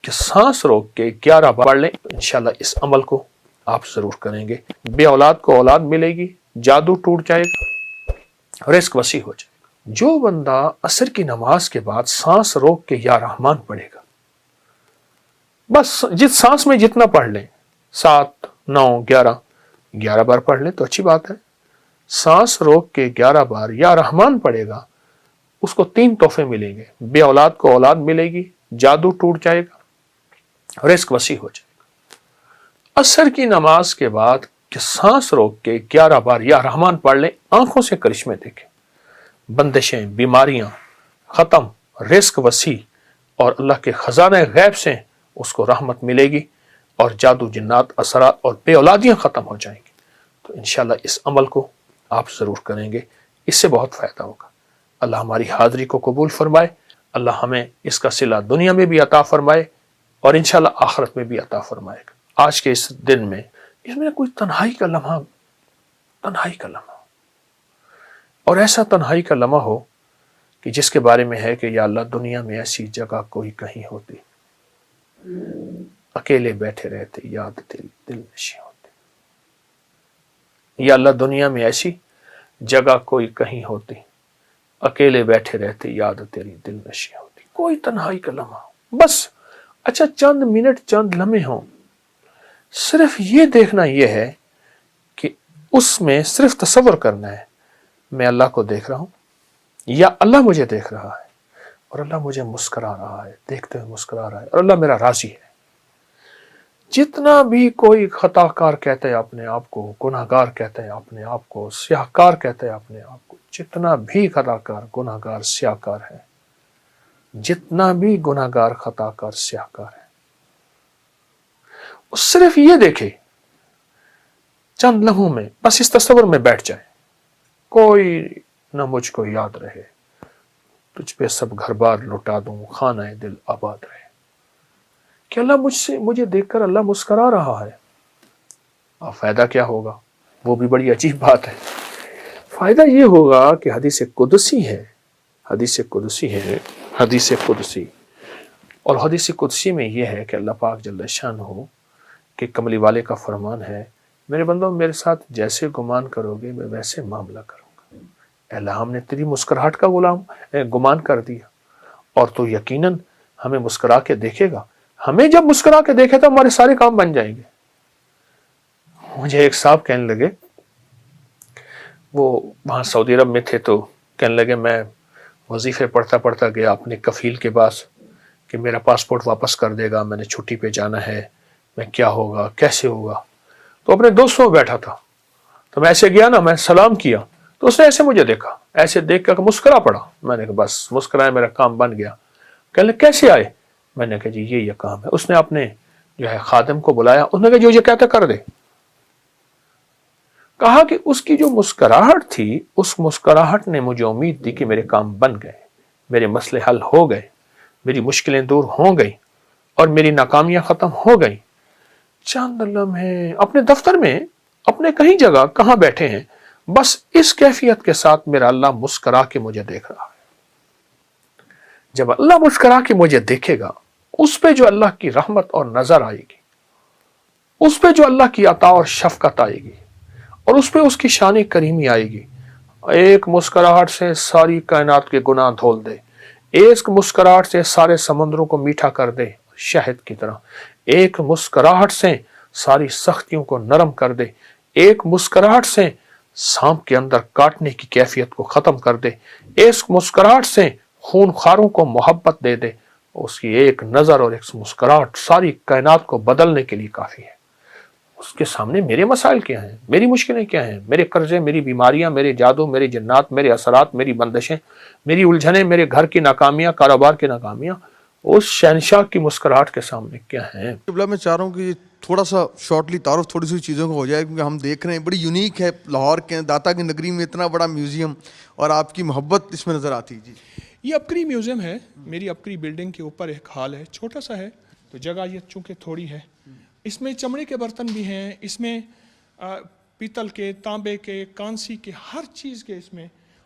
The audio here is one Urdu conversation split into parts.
کہ سانس روک کے 11 بار پڑھ لیں، انشاءاللہ اس عمل کو آپ ضرور کریں گے، بے اولاد کو اولاد ملے گی، جادو ٹوٹ جائے گا، رزق وسیع ہو جائے گا۔ جو بندہ عصر کی نماز کے بعد سانس روک کے یا رحمان پڑھے گا، بس جس سانس میں جتنا پڑھ لیں، 7 9 11 بار پڑھ لیں تو اچھی بات ہے۔ سانس روک کے 11 بار یا رحمان پڑھے گا، اس کو 3 تحفے ملیں گے، بے اولاد کو اولاد ملے گی، جادو ٹوٹ جائے گا، رزق وسیع ہو جائے گا۔ عصر کی نماز کے بعد کہ سانس روک کے 11 بار یا رحمان پڑھ لیں، آنکھوں سے کرشمے دیکھیں، بندشیں، بیماریاں ختم، رزق وسیع، اور اللہ کے خزانہ غیب سے اس کو رحمت ملے گی، اور جادو جنات اثرات اور بے اولادیاں ختم ہو جائیں گی۔ تو انشاءاللہ اس عمل کو آپ ضرور کریں گے، اس سے بہت فائدہ ہوگا۔ اللہ ہماری حاضری کو قبول فرمائے، اللہ ہمیں اس کا صلہ دنیا میں بھی عطا فرمائے اور انشاءاللہ آخرت میں بھی عطا فرمائے گا۔ آج کے اس دن میں اس میں کوئی تنہائی کا لمحہ اور ایسا تنہائی کا لمحہ ہو کہ جس کے بارے میں ہے کہ یا اللہ دنیا میں ایسی جگہ کوئی کہیں ہوتی، اکیلے بیٹھے رہتے یاد تیری دل نشیں ہوتی، یا اللہ دنیا میں ایسی جگہ کوئی کہیں ہوتی، اکیلے بیٹھے رہتے یاد تیری دل نشیں ہوتی۔ کوئی تنہائی کا لمحہ ہو، بس اچھا چند منٹ چند لمحے ہوں، صرف یہ دیکھنا یہ ہے کہ اس میں صرف تصور کرنا ہے میں اللہ کو دیکھ رہا ہوں یا اللہ مجھے دیکھ رہا ہے، اور اللہ مجھے مسکرا رہا ہے، دیکھتے ہوئے مسکرا رہا ہے، اور اللہ میرا راضی ہے۔ جتنا بھی کوئی خطا کار کہتا ہے اپنے آپ کو، گناہ گار کہتا ہے اپنے آپ کو، سیاہ کار کہتا ہے اپنے آپ کو، جتنا بھی خطا کار گناہ گار سیاہ کار ہے، جتنا بھی گناہ گار خطا کار سیاہ کار ہے، وہ صرف یہ دیکھے چند لمحوں میں، بس اس تصور میں بیٹھ جائے، کوئی نہ مجھ کو یاد رہے، تجھ پہ سب گھر بار لٹا دوں، خانہ دل آباد رہے، کہ اللہ مجھے دیکھ کر اللہ مسکرا رہا ہے۔ اب فائدہ کیا ہوگا؟ وہ بھی بڑی عجیب بات ہے۔ فائدہ یہ ہوگا کہ حدیث قدسی ہے، اور حدیث قدسی میں یہ ہے کہ اللہ پاک جل شانہ کہ کملی والے کا فرمان ہے، میرے بندوں میرے ساتھ جیسے گمان کرو گے میں ویسے معاملہ کروں گا۔ اے اللہ ہم نے تیری مسکراہٹ کا گمان کر دیا، اور تو یقیناً ہمیں مسکرا کے دیکھے گا، ہمیں جب مسکرا کے دیکھے تو ہمارے سارے کام بن جائیں گے۔ مجھے ایک صاحب کہنے لگے، وہ وہاں سعودی عرب میں تھے، تو کہنے لگے میں وظیفے پڑھتا گیا اپنے کفیل کے پاس کہ میرا پاسپورٹ واپس کر دے گا، میں نے چھٹی پہ جانا ہے، میں کیا ہوگا کیسے ہوگا۔ تو اپنے دوستوں میں بیٹھا تھا، تو میں ایسے گیا نا، میں سلام کیا تو اس نے ایسے مجھے دیکھا، ایسے دیکھ کر مسکرا پڑا۔ میں نے کہا بس مسکرائے، میرا کام بن گیا۔ کہنے لگے کیسے آئے؟ میں نے کہا جی یہ کام ہے۔ اس نے اپنے جو ہے خادم کو بلایا، انہوں نے کہا جو یہ کہتا کر دے۔ کہا کہ اس کی جو مسکراہٹ تھی، اس مسکراہٹ نے مجھے امید دی کہ میرے کام بن گئے، میرے مسئلے حل ہو گئے، میری مشکلیں دور ہو گئی، اور میری ناکامیاں ختم ہو گئی۔ چند لمحے اپنے دفتر میں، اپنے کہیں جگہ کہاں بیٹھے ہیں، بس اس کیفیت کے ساتھ میرا اللہ مسکرا کے مجھے دیکھ رہا ہے۔ جب اللہ مسکرا کے مجھے دیکھے گا، اس پہ جو اللہ کی رحمت اور نظر آئے گی، اس پہ جو اللہ کی عطا اور شفقت آئے گی، اور اس پہ اس کی شان کریمی آئے گی، ایک مسکراہٹ سے ساری کائنات کے گناہ دھول دے، ایک مسکراہٹ سے سارے سمندروں کو میٹھا کر دے شہد کی طرح، ایک مسکراہٹ سے ساری سختیوں کو نرم کر دے، ایک مسکراہٹ سے سانپ کے اندر کاٹنے کی کیفیت کو ختم کر دے، ایک مسکراہٹ سے خون خاروں کو محبت دے دے، اس کی ایک نظر اور ایک مسکراہٹ ساری کائنات کو بدلنے کے لیے کافی ہے۔ اس کے سامنے میرے مسائل کیا ہیں، میری مشکلیں کیا ہیں، میرے قرضے، میری بیماریاں، میرے جادو، میرے جنات، میرے اثرات، میری بندشیں، میری الجھنیں، میرے گھر کی ناکامیاں، کاروبار کی ناکامیاں، اس شہنشاہ کی مسکراہٹ کے سامنے کیا ہیں۔ میں چاہ رہا ہوں کہ تھوڑا سا شارٹلی تعارف تھوڑی سی چیزوں کو ہو جائے، کیونکہ ہم دیکھ رہے ہیں بڑی یونیک ہے لاہور کے داتا کی نگری میں اتنا بڑا میوزیم، اور آپ کی محبت اس میں نظر آتی۔ جی یہ ابکری میوزیم ہے، میری ابکری بلڈنگ کے اوپر ایک ہال ہے، چھوٹا سا ہے، تو جگہ یہ چونکہ تھوڑی ہے، اس میں چمڑے کے برتن بھی ہیں، اس میں پیتل کے، تانبے کے، کانسی کے، ہر چیز کے اس میں،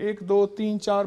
1 2 3 4